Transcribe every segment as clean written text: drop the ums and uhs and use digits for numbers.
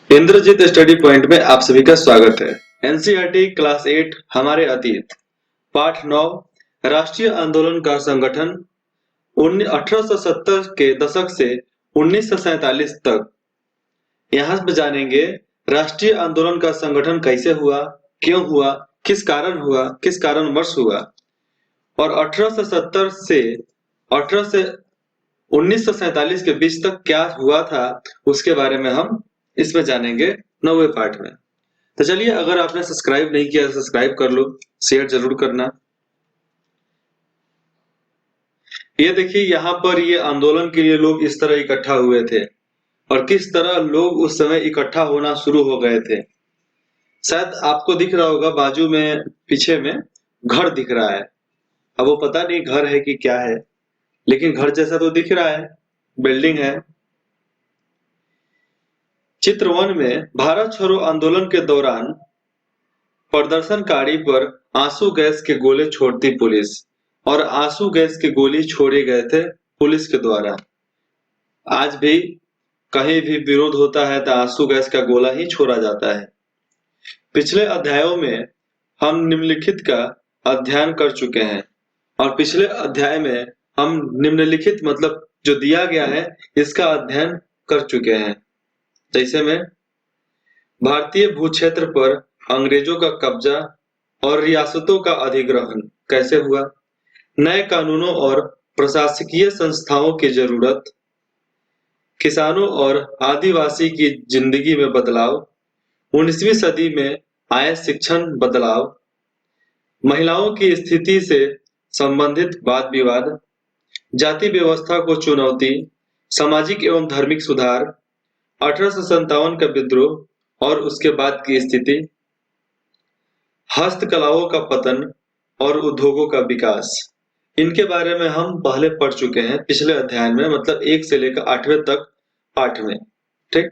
Indrajit study point में आप सभी का स्वागत है। एनसीईआरटी क्लास 8 हमारे अतीत पाठ 9 राष्ट्रीय आंदोलन का संगठन 1870 के दशक से 1947 तक। यहाँ पे जानेंगे राष्ट्रीय आंदोलन का संगठन कैसे हुआ, क्यों हुआ, किस कारणवश हुआ और 1870 से 1947 के बीच तक क्या हुआ था, उसके बारे में हम इसमें जानेंगे 9वें पार्ट में। तो चलिए, अगर आपने सब्सक्राइब नहीं किया सब्सक्राइब कर लो, शेयर जरूर करना। ये देखिए, यहाँ पर ये आंदोलन के लिए लोग इस तरह इकट्ठा हुए थे और किस तरह लोग उस समय इकट्ठा होना शुरू हो गए थे। शायद आपको दिख रहा होगा, बाजू में पीछे में घर दिख रहा है। अब वो पता नहीं घर है कि क्या है, लेकिन घर जैसा तो दिख रहा है, बिल्डिंग है। चित्र 1 में भारत छोड़ो आंदोलन के दौरान प्रदर्शनकारी पर आंसू गैस के गोले छोड़ती पुलिस और आंसू गैस के गोली छोड़े गए थे पुलिस के द्वारा। आज भी कहीं भी विरोध होता है तो आंसू गैस का गोला ही छोड़ा जाता है। पिछले अध्यायों में हम निम्नलिखित का अध्ययन कर चुके हैं और पिछले अध्याय में हम निम्नलिखित मतलब जो दिया गया है इसका अध्ययन कर चुके हैं। जैसे में भारतीय भूक्षेत्र पर अंग्रेजों का कब्जा और रियासतों का अधिग्रहण कैसे हुआ, नए कानूनों और प्रशासकीय संस्थाओं की जरूरत, किसानों और आदिवासी की जिंदगी में बदलाव, 19वीं सदी में आए शिक्षण बदलाव, महिलाओं की स्थिति से संबंधित वाद विवाद, जाति व्यवस्था को चुनौती, सामाजिक एवं धार्मिक सुधार, 1857 का विद्रोह और उसके बाद की स्थिति, हस्तकलाओं का पतन और उद्योगों का विकास। इनके बारे में हम पहले पढ़ चुके हैं पिछले अध्याय में, मतलब 1 से लेकर 8वें तक पाठ में। ठीक,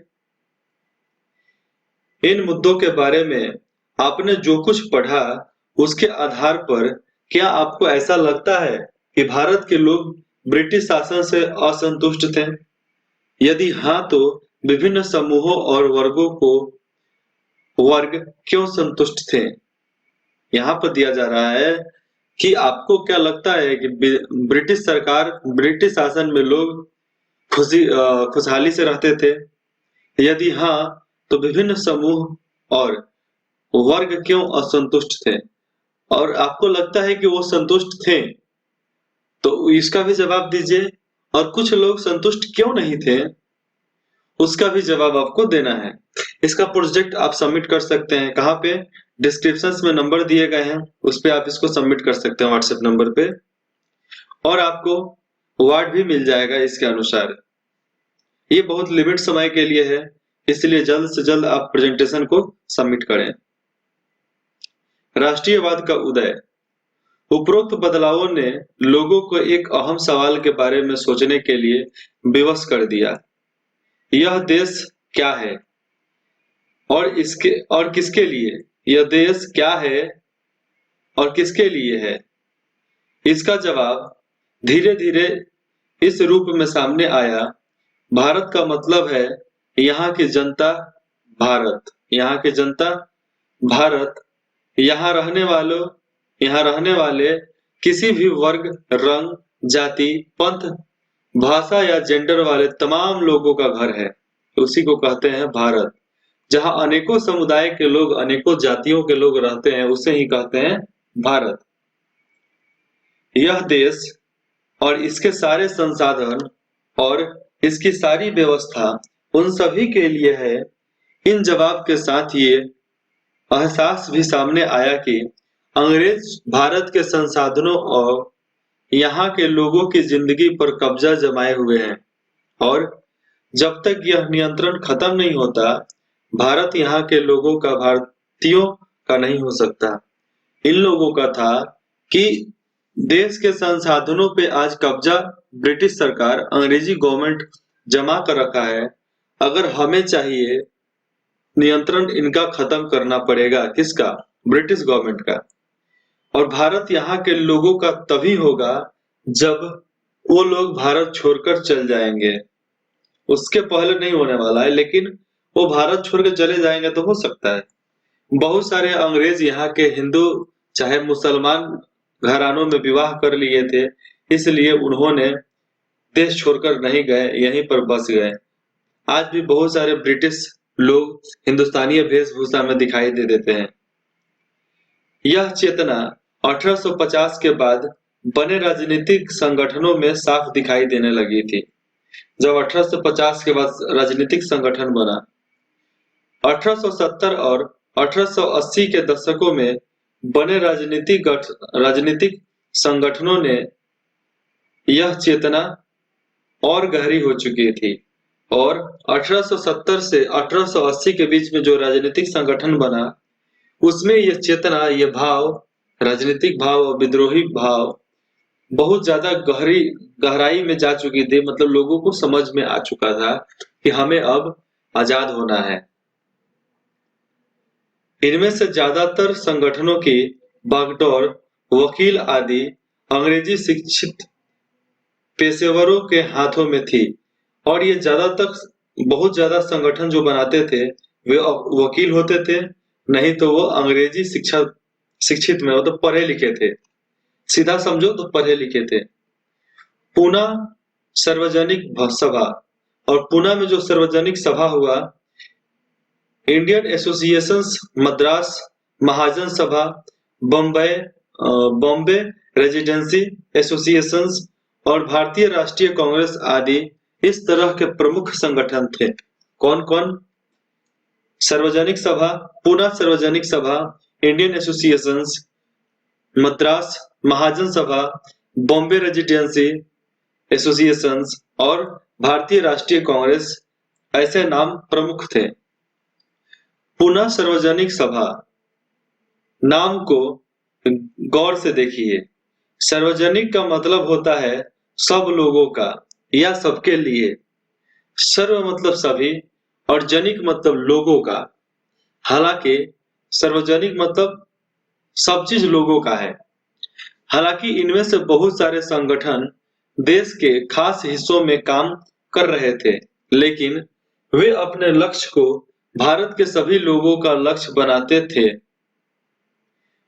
इन मुद्दों के बारे में आपने जो कुछ पढ़ा उसके आधार पर क्या आपको ऐसा लगता है कि भारत के लोग ब्रिटिश शासन से असंतुष्ट थे? यदि हाँ, तो विभिन्न समूहों और वर्ग क्यों संतुष्ट थे? यहाँ पर दिया जा रहा है कि आपको क्या लगता है कि ब्रिटिश सरकार, ब्रिटिश शासन में लोग खुशहाली से रहते थे? यदि हाँ, तो विभिन्न समूह और वर्ग क्यों असंतुष्ट थे? और आपको लगता है कि वो संतुष्ट थे, तो इसका भी जवाब दीजिए। और कुछ लोग संतुष्ट क्यों नहीं थे, उसका भी जवाब आपको देना है। इसका प्रोजेक्ट आप सबमिट कर सकते हैं। कहाँ पे? डिस्क्रिप्शन में नंबर दिए गए हैं, उस पे आप इसको सबमिट कर सकते हैं व्हाट्सएप नंबर पे, और आपको अवार्ड भी मिल जाएगा इसके अनुसार। ये बहुत लिमिट समय के लिए है, इसलिए जल्द से जल्द आप प्रेजेंटेशन को सबमिट करें। राष्ट्रीयवाद का उदय। उपरोक्त बदलावों ने लोगों को एक अहम सवाल के बारे में सोचने के लिए विवश कर दिया। यह देश क्या है और किसके लिए? यह देश क्या है और किसके लिए है? इसका जवाब धीरे धीरे इस रूप में सामने आया। भारत का मतलब है यहाँ की जनता, भारत, यहाँ की जनता, भारत, यहाँ रहने वाले किसी भी वर्ग, रंग, जाति, पंथ, भाषा या जेंडर वाले तमाम लोगों का घर है। उसी को कहते हैं भारत। जहाँ अनेकों समुदाय के लोग, अनेकों जातियों के लोग रहते हैं, उसे ही कहते हैं भारत। यह देश और इसके सारे संसाधन और इसकी सारी व्यवस्था उन सभी के लिए है। इन जवाब के साथ ये एहसास भी सामने आया कि अंग्रेज भारत के संसाधनों और यहाँ के लोगों की जिंदगी पर कब्जा जमाए हुए हैं, और जब तक यह नियंत्रण खत्म नहीं होता, भारत यहाँ के लोगों का भारतीयों का नहीं हो सकता। इन लोगों का था कि देश के संसाधनों पे आज कब्जा ब्रिटिश सरकार, अंग्रेजी गवर्नमेंट जमा कर रखा है। अगर हमें चाहिए, नियंत्रण इनका खत्म करना पड़ेगा। किसका? ब्रिटिश गवर्नमेंट का। और भारत यहाँ के लोगों का तभी होगा जब वो लोग भारत छोड़कर चल जाएंगे। उसके पहले नहीं होने वाला है, लेकिन वो भारत छोड़ के चले जाएंगे तो हो सकता है। बहुत सारे अंग्रेज यहाँ के हिंदू चाहे मुसलमान घरानों में विवाह कर लिए थे, इसलिए उन्होंने देश छोड़कर नहीं गए, यहीं पर बस गए। आज भी बहुत सारे ब्रिटिश लोग हिंदुस्तानी वेशभूषा में दिखाई दे देते हैं। यह चेतना 1850 के बाद बने राजनीतिक संगठनों में साफ दिखाई देने लगी थी। जब 1850 के बाद राजनीतिक संगठन बना, 1870 और 1880 के दशकों में बने राजनीतिक संगठनों ने यह चेतना और गहरी हो चुकी थी और 1870 से 1880 के बीच में जो राजनीतिक संगठन बना, उसमें यह चेतना, यह भाव, राजनीतिक भाव और विद्रोही भाव बहुत ज्यादा गहराई में जा चुकी थी। मतलब लोगों को समझ में आ चुका था कि हमें अब आजाद होना है। इनमें से ज्यादातर संगठनों की बागडोर वकील आदि अंग्रेजी शिक्षित पेशेवरों के हाथों में थी और ये बहुत ज्यादा संगठन जो बनाते थे वे वकील होते थे, नहीं तो वो अंग्रेजी शिक्षित में मतलब पढ़े लिखे थे। सीधा समझो तो पढ़े लिखे थे। पूना सार्वजनिक सभा, और पूना में जो सार्वजनिक सभा हुआ, इंडियन एसोसिएशंस, मद्रास महाजन सभा, बॉम्बे रेजिडेंसी एसोसिएशंस और भारतीय राष्ट्रीय कांग्रेस आदि इस तरह के प्रमुख संगठन थे। कौन कौन? सार्वजनिक सभा, पूना सार्वजनिक सभा, इंडियन एसोसिएशंस, मद्रास महाजन सभा, बॉम्बे रेजिडेंसी एसोसिएशंस और भारतीय राष्ट्रीय कांग्रेस, ऐसे नाम प्रमुख थे। पूना सार्वजनिक सभा नाम को गौर से देखिए। सार्वजनिक का मतलब होता है सब लोगों का या सबके लिए। सर्व मतलब सभी और जनिक मतलब लोगों का। हालांकि सार्वजनिक मतलब सब चीज लोगों का है। हालांकि इनमें से बहुत सारे संगठन देश के खास हिस्सों में काम कर रहे थे, लेकिन वे अपने लक्ष्य को भारत के सभी लोगों का लक्ष्य बनाते थे।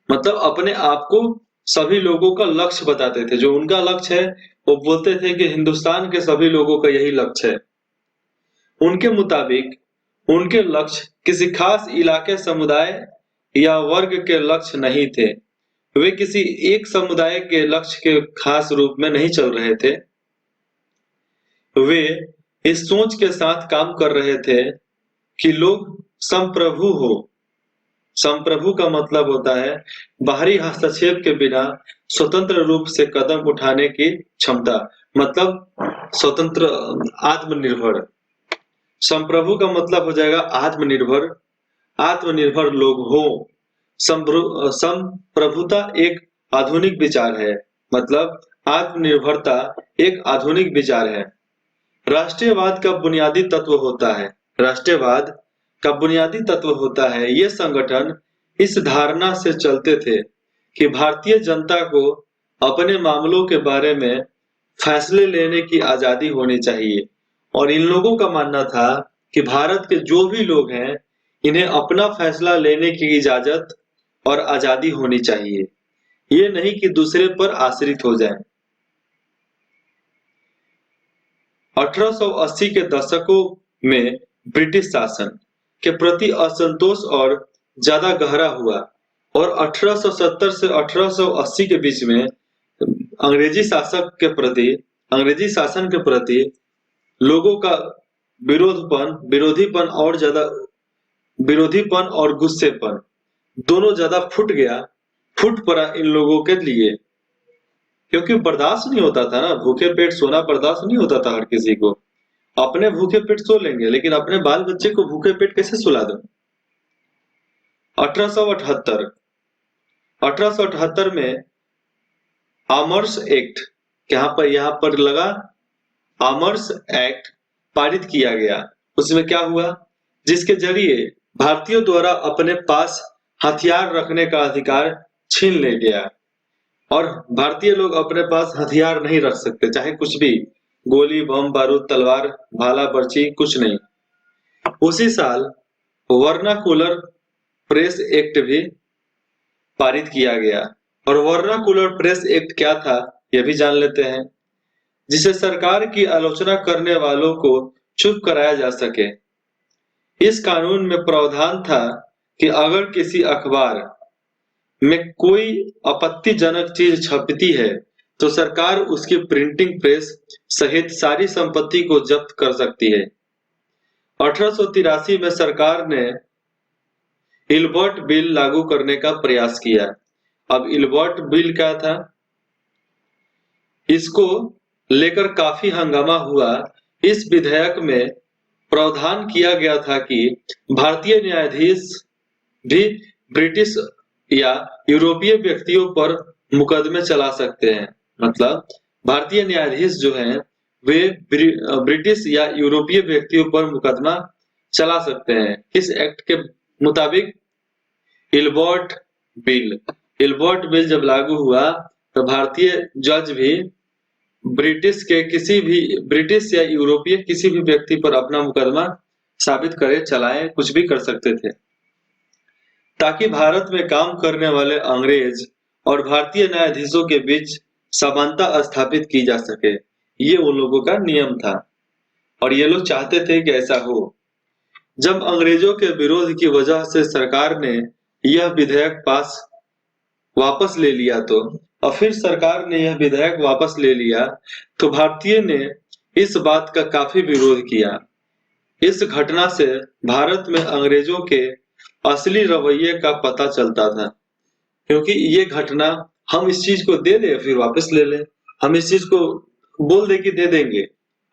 मतलब अपने आप को सभी लोगों का लक्ष्य बताते थे। जो उनका लक्ष्य है वो बोलते थे कि हिंदुस्तान के सभी लोगों का यही लक्ष्य है। उनके मुताबिक उनके लक्ष्य किसी खास इलाके, समुदाय या वर्ग के लक्ष्य नहीं थे। वे किसी एक समुदाय के लक्ष्य के खास रूप में नहीं चल रहे थे। वे इस सोच के साथ काम कर रहे थे कि लोग संप्रभु हो। संप्रभु का मतलब होता है बाहरी हस्तक्षेप के बिना स्वतंत्र रूप से कदम उठाने की क्षमता, मतलब स्वतंत्र, आत्मनिर्भर। संप्रभु का मतलब हो जाएगा आत्मनिर्भर। आत्मनिर्भर लोग हो। संप्रभुता एक आधुनिक विचार है। मतलब आत्मनिर्भरता एक आधुनिक विचार है। राष्ट्रीयवाद का बुनियादी तत्व होता है। राष्ट्रीयवाद का बुनियादी तत्व होता है। ये संगठन इस धारणा से चलते थे कि भारतीय जनता को अपने मामलों के बारे में फैसले लेने की आजादी होनी चाहिए और इन लोगों का मानना था कि भारत के जो भी लोग हैं, इन्हें अपना फैसला लेने की इजाजत और आजादी होनी चाहिए, ये नहीं कि दूसरे पर आश्रित हो जाएं। 1880 के दशकों में ब्रिटिश शासन के प्रति असंतोष और ज्यादा गहरा हुआ और 1870 से 1880 के बीच में अंग्रेजी शासन के प्रति लोगों का विरोधीपन और गुस्सेपन दोनों ज्यादा फूट पड़ा इन लोगों के लिए, क्योंकि बर्दाश्त नहीं होता था ना। भूखे पेट सोना बर्दाश्त नहीं होता था हर किसी को। अपने भूखे पेट सो लेंगे, लेकिन अपने बाल बच्चे को भूखे पेट कैसे सुला दो। 1878 में आमर्स एक्ट, यहाँ पर लगा आमर्स एक्ट पारित किया गया। उसमें क्या हुआ? जिसके जरिए भारतीयों द्वारा अपने पास हथियार रखने का अधिकार छीन ले गया और भारतीय लोग अपने पास हथियार नहीं रख सकते, चाहे कुछ भी, गोली, बम, बारूद, तलवार, भाला, बर्छी, कुछ नहीं। उसी साल वर्नाकुलर प्रेस एक्ट भी पारित किया गया। और वर्नाकुलर प्रेस एक्ट क्या था, यह भी जान लेते हैं। जिसे सरकार की आलोचना करने वालों को चुप कराया जा सके। इस कानून में प्रावधान था कि अगर किसी अखबार में कोई आपत्तिजनक चीज छपती है तो सरकार उसकी प्रिंटिंग प्रेस सहित सारी संपत्ति को जब्त कर सकती है। 1883 में सरकार ने इल्बर्ट बिल लागू करने का प्रयास किया। अब इल्बर्ट बिल क्या था, इसको लेकर काफी हंगामा हुआ। इस विधेयक में प्रावधान किया गया था कि भारतीय न्यायाधीश भी ब्रिटिश या यूरोपीय व्यक्तियों पर मुकदमे चला सकते हैं। मतलब भारतीय न्यायाधीश जो हैं वे ब्रिटिश या यूरोपीय व्यक्तियों पर मुकदमा चला सकते हैं। किस एक्ट के मुताबिक? Ilbert bill. इल्बर्ट बिल जब लागू हुआ तो भारतीय जज भी ब्रिटिश या यूरोपीय किसी भी व्यक्ति पर अपना मुकदमा साबित करे, चलाए, कुछ भी कर सकते थे, ताकि भारत में काम करने वाले अंग्रेज और भारतीय न्यायाधीशों के बीच समानता स्थापित की जा सके। ये उन लोगों का नियम था और ये लोग चाहते थे कि ऐसा हो। जब अंग्रेजों के विरोध की वजह से सरकार ने यह विधेयक वापस ले लिया और फिर सरकार ने यह विधेयक वापस ले लिया तो भारतीय ने इस बात का काफी विरोध किया। इस घटना से भारत में अंग्रेजों के असली रवैये का पता चलता था, क्योंकि ये घटना, हम इस चीज को दे दे फिर वापस ले ले, हम इस चीज को बोल दे कि दे देंगे,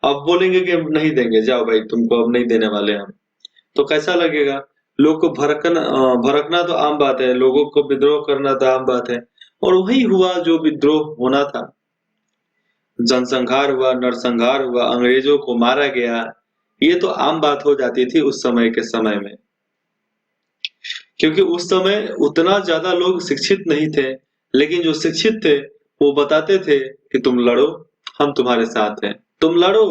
अब बोलेंगे कि नहीं देंगे, जाओ भाई तुमको अब नहीं देने वाले हम, तो कैसा लगेगा? लोग को भड़कना तो आम बात है, लोगों को विद्रोह करना तो आम बात है। और वही हुआ जो विद्रोह होना था। जनसंहार हुआ, नरसंहार हुआ, अंग्रेजों को मारा गया। ये तो आम बात हो जाती थी उस समय के समय में, क्योंकि उस समय उतना ज्यादा लोग शिक्षित नहीं थे। लेकिन जो शिक्षित थे वो बताते थे कि तुम लड़ो, हम तुम्हारे साथ हैं, तुम लड़ो,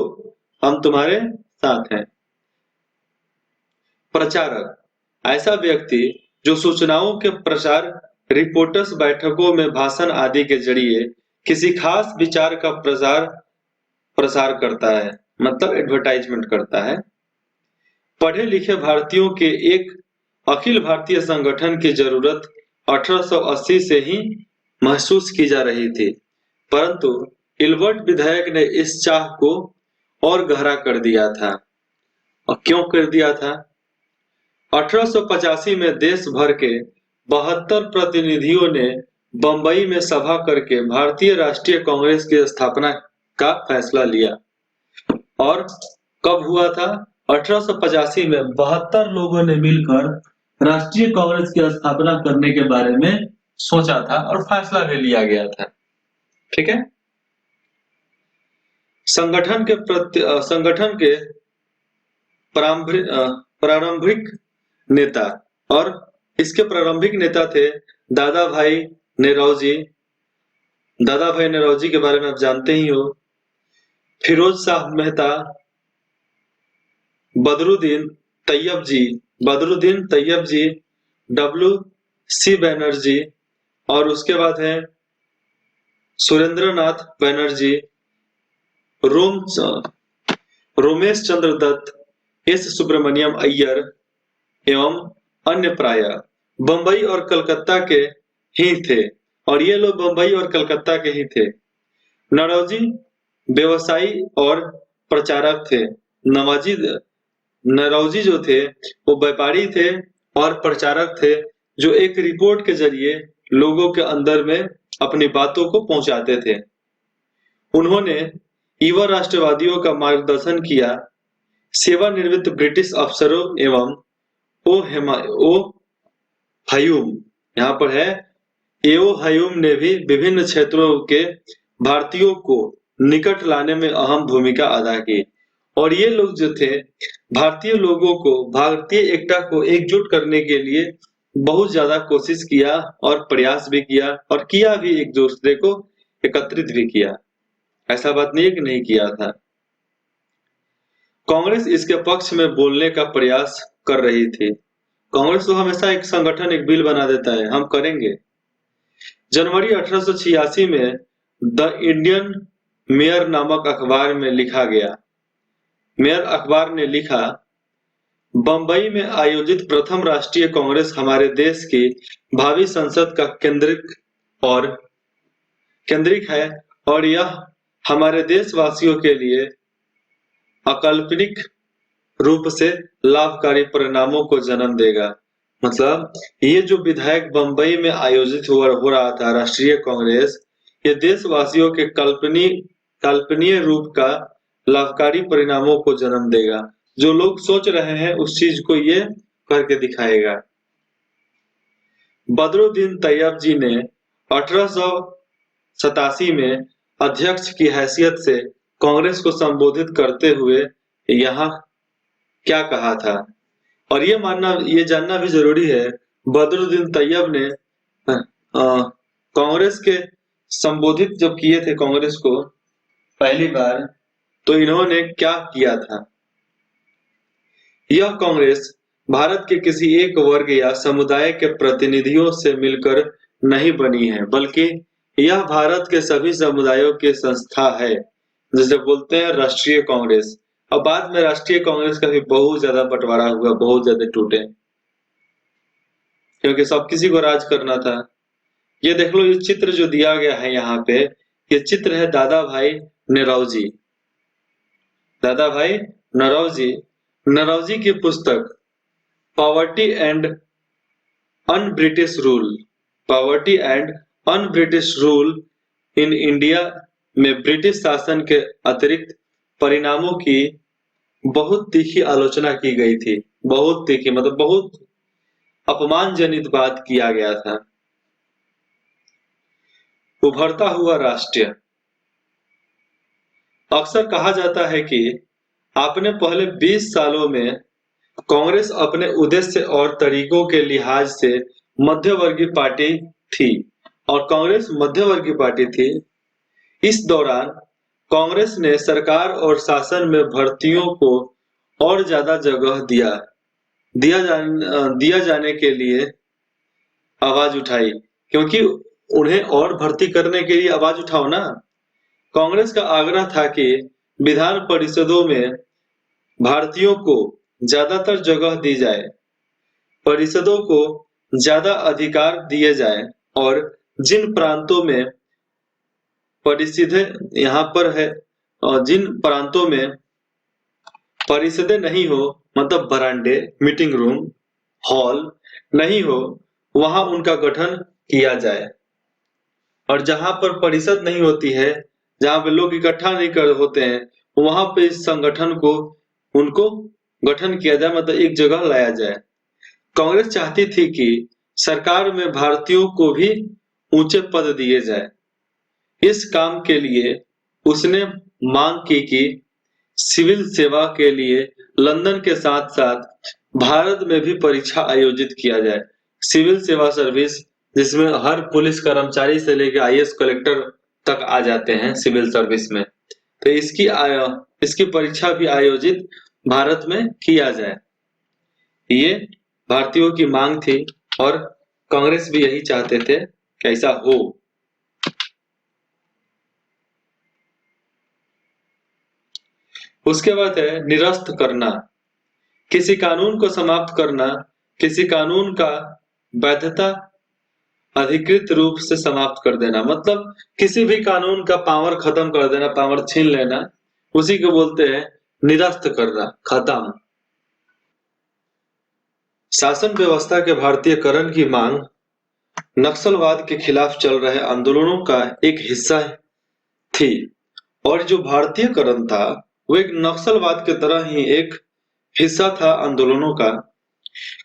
हम तुम्हारे साथ हैं। प्रचारक, ऐसा व्यक्ति जो सूचनाओं के प्रसार, रिपोर्टर्स, बैठकों में भाषण आदि के जरिए किसी खास विचार का प्रसार करता है, मतलब एडवर्टाइजमेंट करता है। पढ़े लिखे भारतीयों के एक अखिल भारतीय संगठन की जरूरत 1880 से ही महसूस की जा रही थी, परंतु इल्बर्ट विधेयक ने इस चाह को और गहरा कर दिया था। और क्यों कर दिया था? 1885 में देश भर के 72 प्रतिनिधियों ने बंबई में सभा करके भारतीय राष्ट्रीय कांग्रेस की स्थापना का फैसला लिया। और कब हुआ था? 1885 में 72 लोगों ने मिलकर राष्ट्रीय कांग्रेस की स्थापना करने के बारे में सोचा था और फैसला भी लिया गया था। ठीक है। संगठन के प्रारंभिक नेता, और इसके प्रारंभिक नेता थे दादा भाई नेरोजी। दादा भाई नेरोजी के बारे में आप जानते ही हो। फिरोज शाह मेहता, बदरुद्दीन तैयब जी, W.C. बैनर्जी, और उसके बाद है सुरेंद्रनाथ बैनर्जी, रोमेश चंद्र दत्त, S. सुब्रमण्यम अय्यर एवं अन्य प्राय बंबई और कलकत्ता के ही थे। और ये लोग बंबई और कलकत्ता के ही थे। नौरोजी व्यवसायी और प्रचारक थे। नौरोजी जो थे वो व्यापारी थे और प्रचारक थे, जो एक रिपोर्ट के जरिए लोगों के अंदर में अपनी बातों को पहुंचाते थे। उन्होंने युवा राष्ट्रवादियों का मार्गदर्शन किया। सेवानिवृत्त ब्रिटिश अफसरों एवं ओ हयूम, यहाँ पर है एओ हयूम ने भी विभिन्न क्षेत्रों के भारतीयों को निकट लाने में अहम भूमिका अदा की। और ये लोग जो थे, भारतीय लोगों को, भारतीय एकता को एकजुट करने के लिए बहुत ज्यादा कोशिश किया और प्रयास भी किया, और किया भी, एक दूसरे को एकत्रित भी किया। ऐसा बात नहीं है कि नहीं किया था। कांग्रेस इसके पक्ष में बोलने का प्रयास कर रही थी। कांग्रेस तो हमेशा एक संगठन, एक बिल बना देता है, हम करेंगे। जनवरी 1886 में द इंडियन मेयर नामक अखबार में लिखा गया। मेयर अखबार ने लिखा, बंबई में आयोजित प्रथम राष्ट्रीय कांग्रेस हमारे देश की भावी संसद का केंद्रिक है और यह हमारे देशवासियों के लिए अकल्पनिक रूप से लाभकारी परिणामों को जन्म देगा। मतलब ये जो विधायक बंबई में आयोजित हो रहा था राष्ट्रीय कांग्रेस, ये देशवासियों के कल्पनीय रूप का लाभकारी परिणामों को जन्म देगा। जो लोग सोच रहे हैं उस चीज को ये करके दिखाएगा। बदरुद्दीन तैयब जी ने 1887 में अध्यक्ष की हैसियत से कांग्रेस को संबोधित करते हुए यहाँ क्या कहा था, और ये जानना भी जरूरी है, बदरुद्दीन तैयब ने कांग्रेस के संबोधित जब किए थे कांग्रेस को पहली बार, तो इन्होंने क्या किया था। यह कांग्रेस भारत के किसी एक वर्ग या समुदाय के प्रतिनिधियों से मिलकर नहीं बनी है, बल्कि यह भारत के सभी समुदायों की संस्था है, जिसे बोलते हैं राष्ट्रीय कांग्रेस। अब बाद में राष्ट्रीय कांग्रेस का भी बहुत ज्यादा बंटवारा हुआ, बहुत ज्यादा टूटे, क्योंकि सब किसी को राज करना था। ये देख लो, ये चित्र जो दिया गया है यहाँ पे, ये चित्र है दादा भाई नौरोजी। दादा भाई नौरोजी की पुस्तक poverty and un British rule in India में ब्रिटिश शासन के अतिरिक्त परिणामों की बहुत तीखी आलोचना की गई थी। बहुत तीखी मतलब बहुत अपमानजनित बात किया गया था। उभरता हुआ राष्ट्र। अक्सर कहा जाता है कि आपने पहले 20 सालों में कांग्रेस अपने उद्देश्य और तरीकों के लिहाज से मध्यवर्गीय पार्टी थी, और कांग्रेस मध्यवर्गीय पार्टी थी। इस दौरान कांग्रेस ने सरकार और शासन में भर्तियों को और ज्यादा जगह दिया जाने के लिए आवाज उठाई, क्योंकि उन्हें और भर्ती करने के लिए आवाज उठाओ ना। कांग्रेस का आग्रह था कि विधान परिषदों में भारतीयों को ज्यादातर जगह दी जाए, परिषदों को ज्यादा अधिकार दिए जाए, और जिन प्रांतों में परिषदें यहाँ पर है, और जिन प्रांतों में परिषदें नहीं हो, मतलब बरांडे, मीटिंग रूम, हॉल नहीं हो, वहां उनका गठन किया जाए। और जहां पर परिषद नहीं होती है, जहां पे लोग इकट्ठा नहीं कर होते हैं, वहां पे इस संगठन को उनको गठन किया जाए, मतलब एक जगह लाया जाए। कांग्रेस चाहती थी कि सरकार में भारतीयों को भी ऊंचे पद दिए जाए। इस काम के लिए उसने मांग की कि सिविल सेवा के लिए लंदन के साथ साथ भारत में भी परीक्षा आयोजित किया जाए। सिविल सेवा सर्विस, जिसमें हर पुलिस कर्मचारी से लेकर आईएएस कलेक्टर तक आ जाते हैं सिविल सर्विस में, तो इसकी परीक्षा भी आयोजित भारत में किया जाए। ये भारतीयों की मांग थी और कांग्रेस भी यही चाहते थे कि ऐसा हो। उसके बाद है निरस्त करना। किसी कानून को समाप्त करना, किसी कानून का वैधता अधिकृत रूप से समाप्त कर देना, मतलब किसी भी कानून का पावर खत्म कर देना, पावर छीन लेना, उसी को बोलते हैं निरस्त करना, खत्म। शासन व्यवस्था के भारतीयकरण की मांग नक्सलवाद के खिलाफ चल रहे आंदोलनों का एक हिस्सा थी, और जो भारतीयकरण था वो एक नक्सलवाद की तरह ही एक हिस्सा था आंदोलनों का,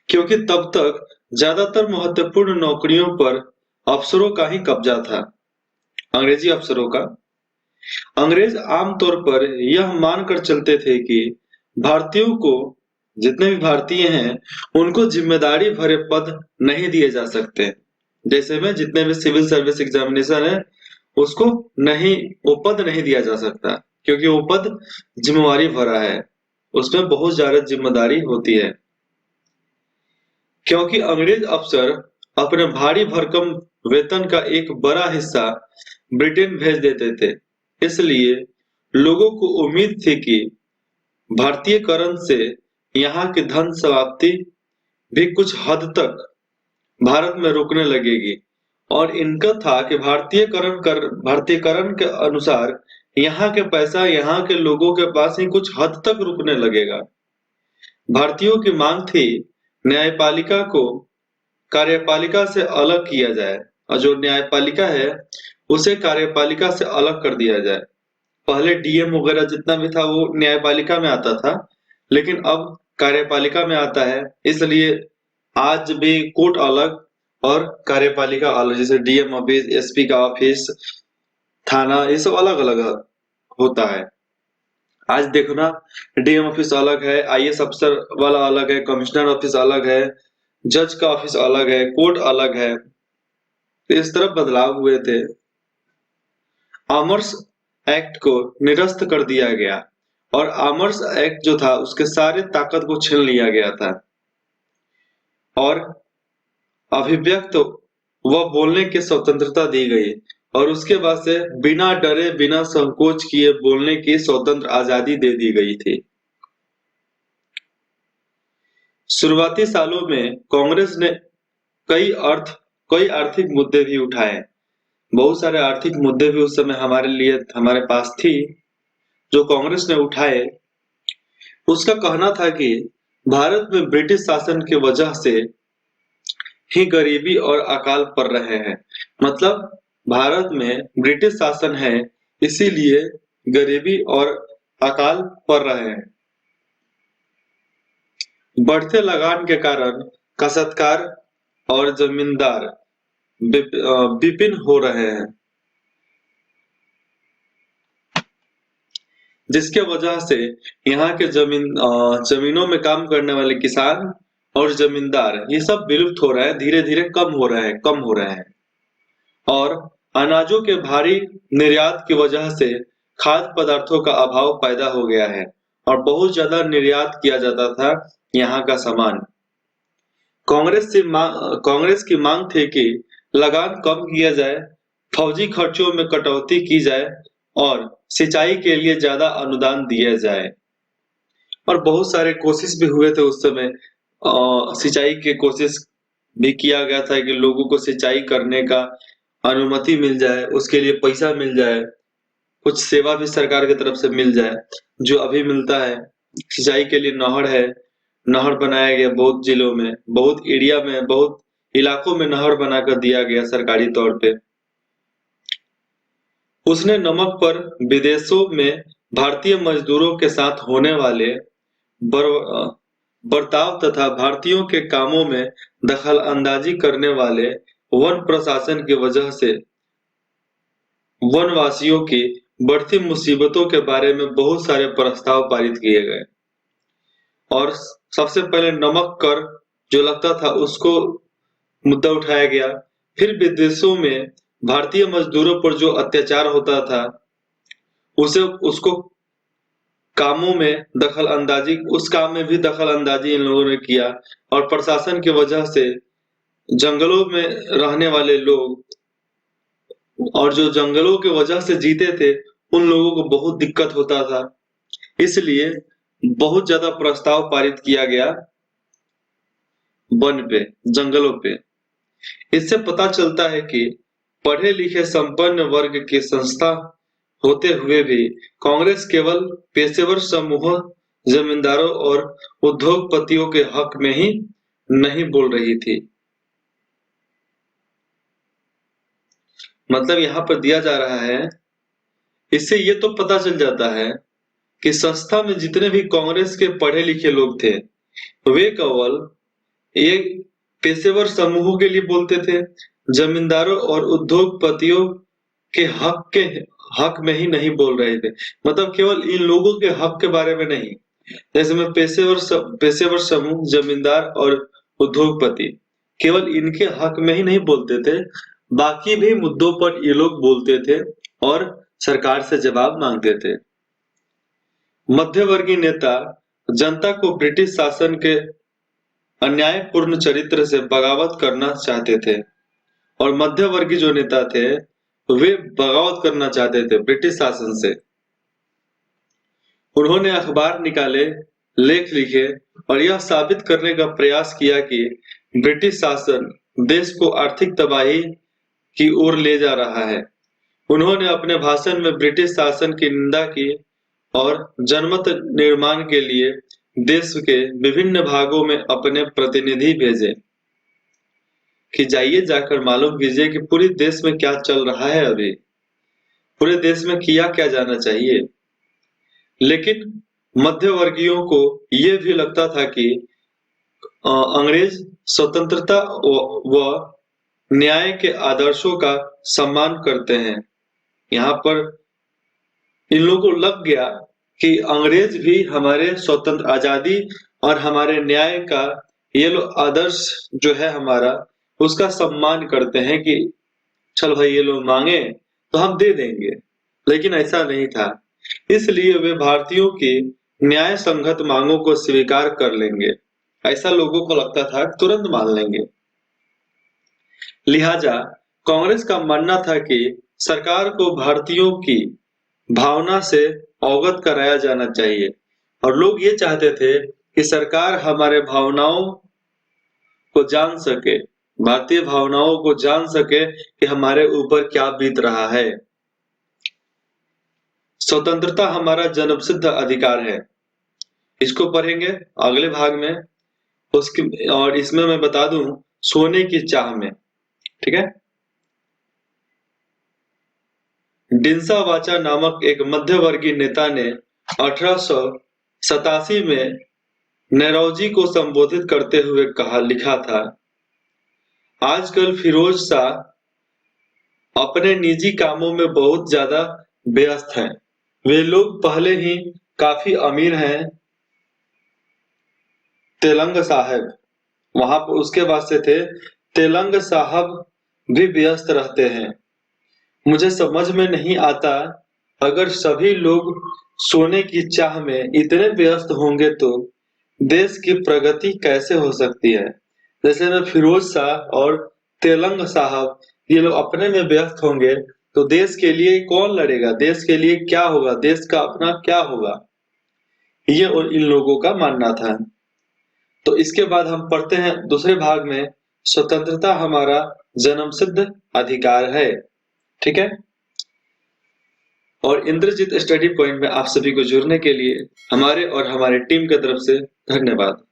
क्योंकि तब तक ज्यादातर महत्वपूर्ण नौकरियों पर अफसरों का ही कब्जा था, अंग्रेजी अफसरों का। अंग्रेज आमतौर पर यह मानकर चलते थे कि भारतीयों को, जितने भी भारतीय हैं, उनको जिम्मेदारी भरे पद नहीं दिए जा सकते। जैसे में जितने भी सिविल सर्विस एग्जामिनेशन है, उसको नहीं, वो पद नहीं दिया जा सकता, क्योंकि वो पद जिम्मेवारी भरा है। उसमें बहुत ज्यादा जिम्मेदारी होती है, क्योंकि अंग्रेज अफसर अपने भारी भरकम वेतन का एक बड़ा हिस्सा ब्रिटेन भेज देते थे। इसलिए लोगों को उम्मीद थी कि भारतीयकरण से यहाँ की धन समाप्ति भी कुछ हद तक भारत में रुकने लगेगी, और इनका था कि भारतीयकरण के अनुसार यहाँ के पैसा यहाँ के लोगों के पास ही कुछ हद तक रुकने लगेगा। भारतीयों की मांग थी न्यायपालिका को कार्यपालिका से अलग किया जाए, और जो न्यायपालिका है उसे कार्यपालिका से अलग कर दिया जाए। पहले डीएम वगैरह जितना भी था वो न्यायपालिका में आता था, लेकिन अब कार्यपालिका में आता है। इसलिए आज भी कोर्ट अलग और कार्यपालिका अलग, जैसे डीएम ऑफिस, एसपी का ऑफिस, थाना, ये सब अलग अलग होता है। आज देखो ना, डीएम ऑफिस अलग है, आईएएस अफसर वाला अलग है, कमिश्नर ऑफिस अलग है, जज का ऑफिस अलग है, कोर्ट अलग है। तो इस तरह बदलाव हुए थे। आमर्स एक्ट को निरस्त कर दिया गया, और आमर्स एक्ट जो था उसके सारे ताकत को छीन लिया गया था, और अभिव्यक्त व बोलने की स्वतंत्रता दी गई, और उसके बाद से बिना डरे बिना संकोच किए बोलने की स्वतंत्र आजादी दे दी गई थी। शुरुआती सालों में कांग्रेस ने कई आर्थिक मुद्दे भी उठाए। बहुत सारे आर्थिक मुद्दे भी उस समय हमारे पास थी जो कांग्रेस ने उठाए। उसका कहना था कि भारत में ब्रिटिश शासन की वजह से ही गरीबी और अकाल पड़ रहे हैं। मतलब भारत में ब्रिटिश शासन है, इसीलिए गरीबी और अकाल पड़ रहे हैं। बढ़ते लगान के कारण काश्तकार और जमींदार विपिन हो रहे हैं, जिसके वजह से यहाँ के जमीनों में काम करने वाले किसान और जमींदार ये सब विलुप्त हो रहे हैं, धीरे धीरे कम हो रहे हैं। और अनाजों के भारी निर्यात की वजह से खाद्य पदार्थों का अभाव पैदा हो गया है, और बहुत ज्यादा निर्यात किया जाता था यहाँ का सामान। कांग्रेस की मांग थी कि लगान कम किया जाए, फौजी खर्चों में कटौती की जाए, और सिंचाई के लिए ज्यादा अनुदान दिया जाए। और बहुत सारे कोशिश भी हुए थे उस समय। सिंचाई की कोशिश भी किया गया था कि लोगों को सिंचाई करने का अनुमति मिल जाए, उसके लिए पैसा मिल जाए, कुछ सेवा भी सरकार की तरफ से मिल जाए, जो अभी मिलता है। सिंचाई के लिए नहर है, नहर बनाया गया बहुत जिलों में, बहुत एरिया में, बहुत इलाकों में नहर बनाकर दिया गया सरकारी तौर पे। उसने नमक पर विदेशों में भारतीय मजदूरों के साथ होने वाले बर्ताव तथा भारतीयों के कामों में दखल अंदाजी करने वाले वन प्रशासन की वजह से वनवासियों की बढ़ती मुसीबतों के बारे में बहुत सारे प्रस्ताव पारित किए गए। और सबसे पहले नमक कर जो लगता था उसको मुद्दा उठाया गया। फिर विदेशों में भारतीय मजदूरों पर जो अत्याचार होता था उसको कामों में दखल अंदाजी, उस काम में भी दखल अंदाजी इन लोगों ने किया। और प्रशासन की वजह से जंगलों में रहने वाले लोग, और जो जंगलों की वजह से जीते थे, उन लोगों को बहुत दिक्कत होता था। इसलिए बहुत ज्यादा प्रस्ताव पारित किया गया वन पे, जंगलों पे। इससे पता चलता है कि पढ़े लिखे संपन्न वर्ग की संस्था होते हुए भी कांग्रेस केवल पेशेवर समूह, जमींदारों और उद्योगपतियों के हक में ही नहीं बोल रही थी। मतलब यहाँ पर दिया जा रहा है, इससे ये तो पता चल जाता है कि संस्था में जितने भी कांग्रेस के पढ़े लिखे लोग थे, वे केवल एक पेशेवर समूहों के लिए बोलते थे, जमींदारों और उद्योगपतियों के हक में ही नहीं बोल रहे थे। मतलब केवल इन लोगों के हक के बारे में नहीं, जैसे में पेशेवर समूह, जमींदार और उद्योगपति, केवल इनके हक में ही नहीं बोलते थे, बाकी भी मुद्दों पर ये लोग बोलते थे और सरकार से जवाब मांगते थे। मध्यवर्गीय नेता जनता को ब्रिटिश शासन के अन्यायपूर्ण चरित्र से बगावत करना चाहते थे और मध्यवर्गीय जो नेता थे वे बगावत करना चाहते थे ब्रिटिश शासन से। उन्होंने अखबार निकाले, लेख लिखे और यह साबित करने का प्रयास किया कि ब्रिटिश शासन देश को आर्थिक तबाही की ओर ले जा रहा है। उन्होंने अपने भाषण में ब्रिटिश शासन की निंदा की और जनमत निर्माण के लिए देश के विभिन्न भागों में अपने प्रतिनिधि भेजे कि जाइए जाकर मालूम कीजिए कि पूरे देश में क्या चल रहा है, अभी पूरे देश में किया क्या जाना चाहिए। लेकिन मध्यवर्गीयों को यह भी लगता था कि अंग्रेज स्वतंत्रता व न्याय के आदर्शों का सम्मान करते हैं। यहाँ पर इन लोगों को लग गया कि अंग्रेज भी हमारे स्वतंत्र आजादी और हमारे न्याय का ये लोग आदर्श जो है हमारा उसका सम्मान करते हैं कि चल भाई ये लोग मांगे तो हम दे देंगे। लेकिन ऐसा नहीं था, इसलिए वे भारतीयों की न्याय संगत मांगों को स्वीकार कर लेंगे। ऐसा लोगों को लगता था तुरंत मान लेंगे। लिहाजा कांग्रेस का मानना था कि सरकार को भारतीयों की भावना से अवगत कराया जाना चाहिए और लोग ये चाहते थे कि सरकार हमारे भावनाओं को जान सके, भारतीय भावनाओं को जान सके कि हमारे ऊपर क्या बीत रहा है। स्वतंत्रता हमारा जन्मसिद्ध अधिकार है, इसको पढ़ेंगे अगले भाग में उसकी, और इसमें मैं बता दूं सोने की चाह में, ठीक है। डिंसा वाचा नामक एक मध्यवर्गीय नेता ने 1887 में नेरोजी को संबोधित करते हुए लिखा था, आजकल फिरोज शाह अपने निजी कामों में बहुत ज्यादा व्यस्त हैं। वे लोग पहले ही काफी अमीर हैं। तेलंग साहब वहां पर उसके बाद से थे, तेलंग साहब भी व्यस्त रहते हैं। मुझे समझ में नहीं आता, अगर सभी लोग सोने की चाह में इतने व्यस्त होंगे तो देश की प्रगति कैसे हो सकती है। जैसे में फिरोज शाह और तेलंग साहब ये लोग अपने में व्यस्त होंगे तो देश के लिए कौन लड़ेगा, देश के लिए क्या होगा, देश का अपना क्या होगा, ये इन लोगों का मानना था। तो इसके बाद हम पढ़ते हैं दूसरे भाग में, स्वतंत्रता हमारा जन्मसिद्ध अधिकार है, ठीक है। और इंद्रजीत स्टडी पॉइंट में आप सभी को जुड़ने के लिए हमारे और हमारे टीम की तरफ से धन्यवाद।